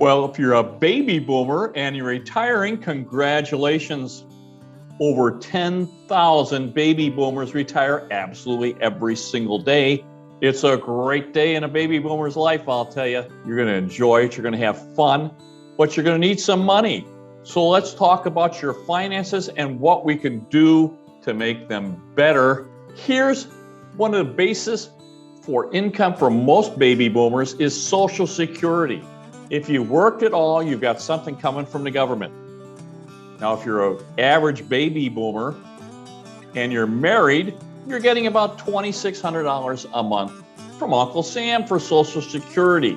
Well, if you're a baby boomer and you're retiring, congratulations. Over 10,000 baby boomers retire absolutely every single day. It's a great day in a baby boomer's life, I'll tell you. You're going to enjoy it, you're going to have fun, but you're going to need some money. So let's talk about your finances and what we can do to make them better. Here's one of the bases for income for most baby boomers is Social Security. If you worked at all, you've got something coming from the government. Now, if you're an average baby boomer and you're married, you're getting about $2,600 a month from Uncle Sam for Social Security.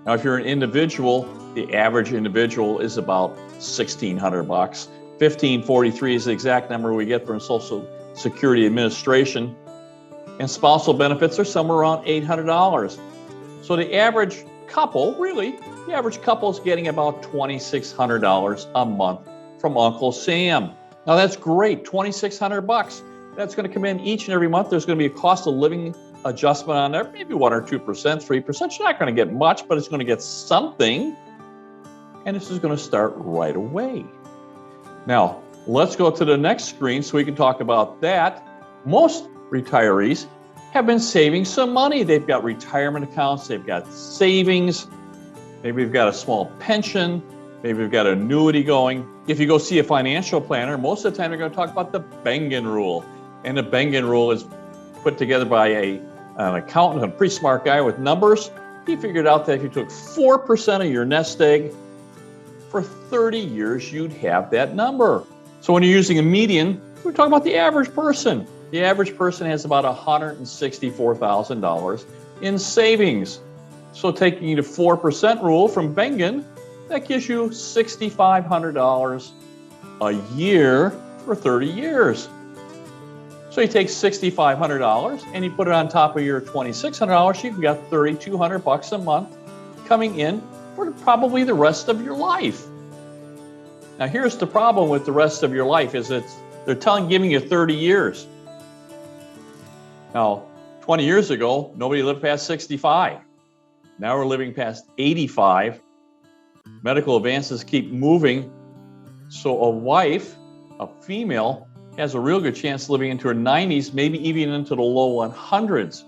Now, if you're an individual, the average individual is about $1,600. $1,543 is the exact number we get from Social Security Administration. And spousal benefits are somewhere around $800. So the average couple, the average couple is getting about $2,600 a month from Uncle Sam. Now that's great, $2,600. That's going to come in each and every month. There's going to be a cost of living adjustment on there, maybe 1 or 2%, 3%. You're not going to get much, but it's going to get something. And this is going to start right away. Now, let's go to the next screen so we can talk about that. Most retirees have been saving some money. They've got retirement accounts, they've got savings, maybe they've got a small pension, maybe they've got an annuity going. If you go see a financial planner, most of the time they're going to talk about the Bengen Rule. And the Bengen Rule is put together by an accountant, a pretty smart guy with numbers. He figured out that if you took 4% of your nest egg, for 30 years, you'd have that number. So when you're using a median, we're talking about the average person. The average person has about $164,000 in savings. So taking the 4% rule from Bengen, that gives you $6,500 a year for 30 years. So you take $6,500 and you put it on top of your $2,600, you've got $3,200 a month coming in for probably the rest of your life. Now here's the problem with the rest of your life is they're giving you 30 years. Now, 20 years ago, nobody lived past 65. Now we're living past 85. Medical advances keep moving. So a wife, a female, has a real good chance of living into her 90s, maybe even into the low 100s.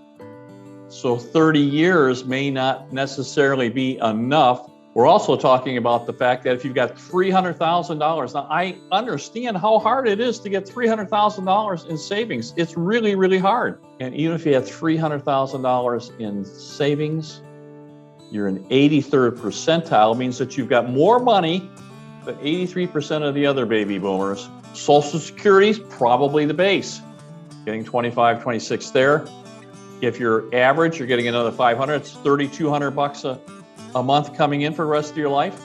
So 30 years may not necessarily be enough. We're also talking about the fact that if you've got $300,000, now I understand how hard it is to get $300,000 in savings. It's really, really hard. And even if you have $300,000 in savings, you're in 83rd percentile, means that you've got more money than 83% of the other baby boomers. Social Security is probably the base, getting 25, 26 there. If you're average, you're getting another $500, it's $3,200 a month coming in for the rest of your life.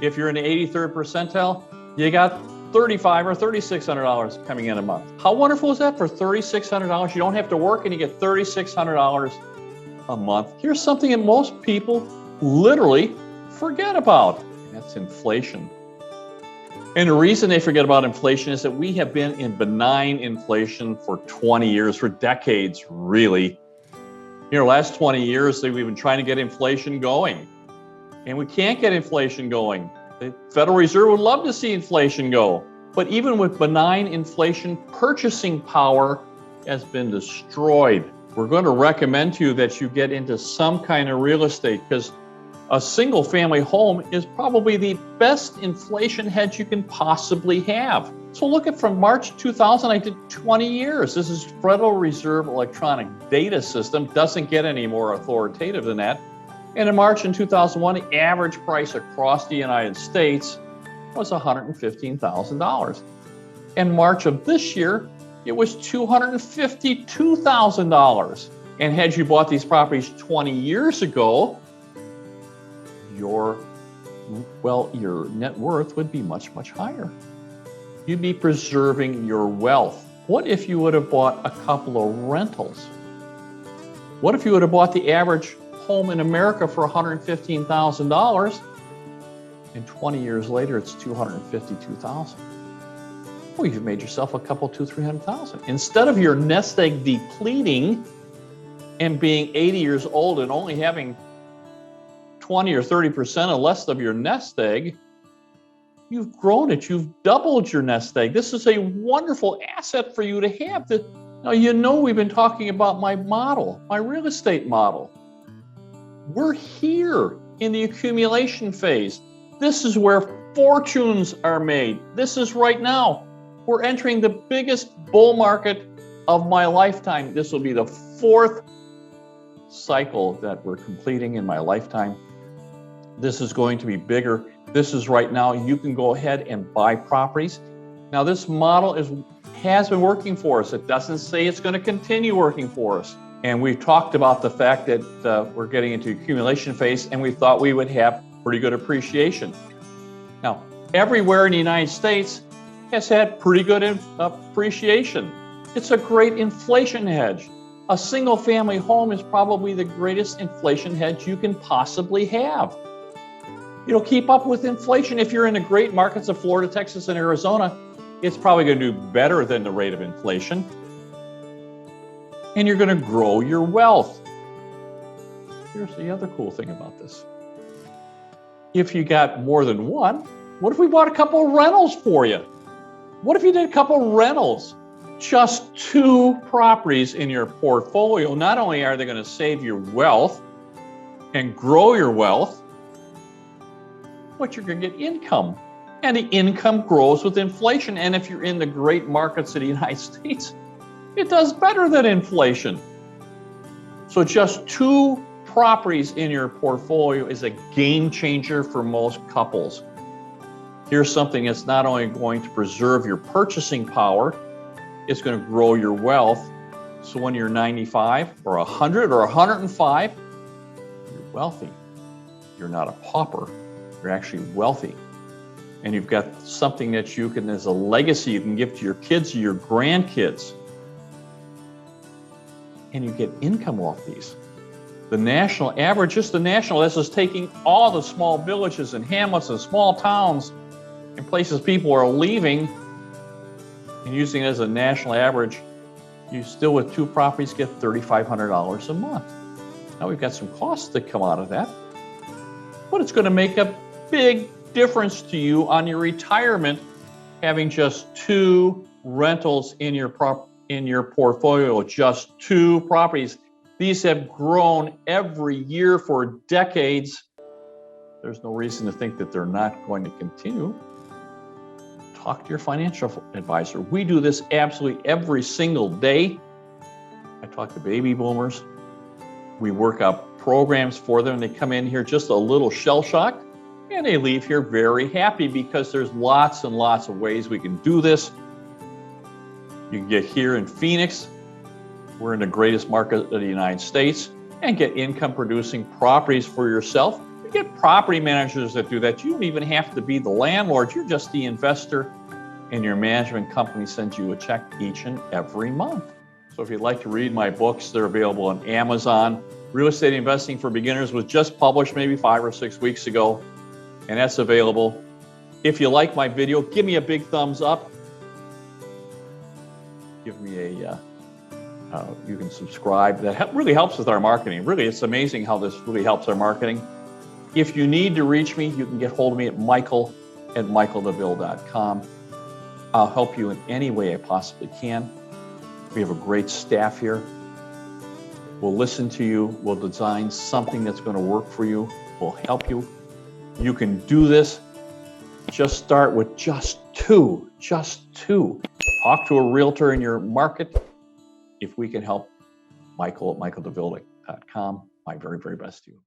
If you're in the 83rd percentile, you got $3,500 or $3,600 coming in a month. How wonderful is that? For $3,600, you don't have to work and you get $3,600 a month. Here's something that most people literally forget about. That's inflation. And the reason they forget about inflation is that we have been in benign inflation for 20 years, for decades, really. The last 20 years, we've been trying to get inflation going. And we can't get inflation going. The Federal Reserve would love to see inflation go. But even with benign inflation, purchasing power has been destroyed. We're going to recommend to you that you get into some kind of real estate because a single family home is probably the best inflation hedge you can possibly have. So look at from March 2000, I did 20 years. This is Federal Reserve electronic data system. Doesn't get any more authoritative than that. And in March in 2001, the average price across the United States was $115,000. In March of this year, it was $252,000. And had you bought these properties 20 years ago, your net worth would be much, much higher. You'd be preserving your wealth. What if you would have bought a couple of rentals? What if you would have bought the average home in America for $115,000 and 20 years later it's $252,000? Well, you've made yourself a couple, $200,000, $300,000. Instead of your nest egg depleting and being 80 years old and only having 20 or 30% or less of your nest egg, you've grown it. You've doubled your nest egg. This is a wonderful asset for you to have. Now, we've been talking about my model, my real estate model. We're here in the accumulation phase. This is where fortunes are made. This is right now. We're entering the biggest bull market of my lifetime. This will be the fourth cycle that we're completing in my lifetime. This is going to be bigger. This is right now. You can go ahead and buy properties. Now, this model has been working for us. It doesn't say it's going to continue working for us. And we've talked about the fact that we're getting into accumulation phase, and we thought we would have pretty good appreciation. Now, everywhere in the United States has had pretty good appreciation. It's a great inflation hedge. A single family home is probably the greatest inflation hedge you can possibly have. It'll keep up with inflation. If you're in the great markets of Florida, Texas, and Arizona, it's probably going to do better than the rate of inflation. And you're going to grow your wealth. Here's the other cool thing about this. If you got more than one, what if we bought a couple of rentals for you? What if you did a couple of rentals? Just 2 properties in your portfolio. Not only are they going to save your wealth and grow your wealth, but you're going to get income. And the income grows with inflation. And if you're in the great markets of the United States, it does better than inflation. So just 2 properties in your portfolio is a game changer for most couples. Here's something that's not only going to preserve your purchasing power, it's going to grow your wealth. So when you're 95 or 100 or 105, you're wealthy. You're not a pauper. You're actually wealthy. And you've got something that you can, as a legacy, you can give to your kids or your grandkids. And you get income off these. The national average, just the national, this is taking all the small villages and hamlets and small towns and places people are leaving and using it as a national average. You still, with 2 properties, get $3,500 a month. Now we've got some costs that come out of that, but it's going to make a big difference to you on your retirement, having just 2 rentals in your portfolio, just 2 properties. These have grown every year for decades. There's no reason to think that they're not going to continue. Talk to your financial advisor. We do this absolutely every single day. I talk to baby boomers. We work out programs for them. They come in here just a little shell-shocked, and they leave here very happy because there's lots and lots of ways we can do this. You can get here in Phoenix. We're in the greatest market of the United States, and get income-producing properties for yourself. You get property managers that do that. You don't even have to be the landlord. You're just the investor, and your management company sends you a check each and every month. So if you'd like to read my books, they're available on Amazon. Real Estate Investing for Beginners was just published maybe 5 or 6 weeks ago, and that's available. If you like my video, give me a big thumbs up. Give me a you can subscribe. That really helps with our marketing. Really, it's amazing how this really helps our marketing. If you need to reach me, you can get hold of me at michael@michaeldeville.com. I'll help you in any way I possibly can. We have a great staff here. We'll listen to you. We'll design something that's going to work for you. We'll help you. You can do this. Just start with just 2. Just 2. Talk to a realtor in your market. If we can help, Michael@michaeldeville.com. My very, very best to you.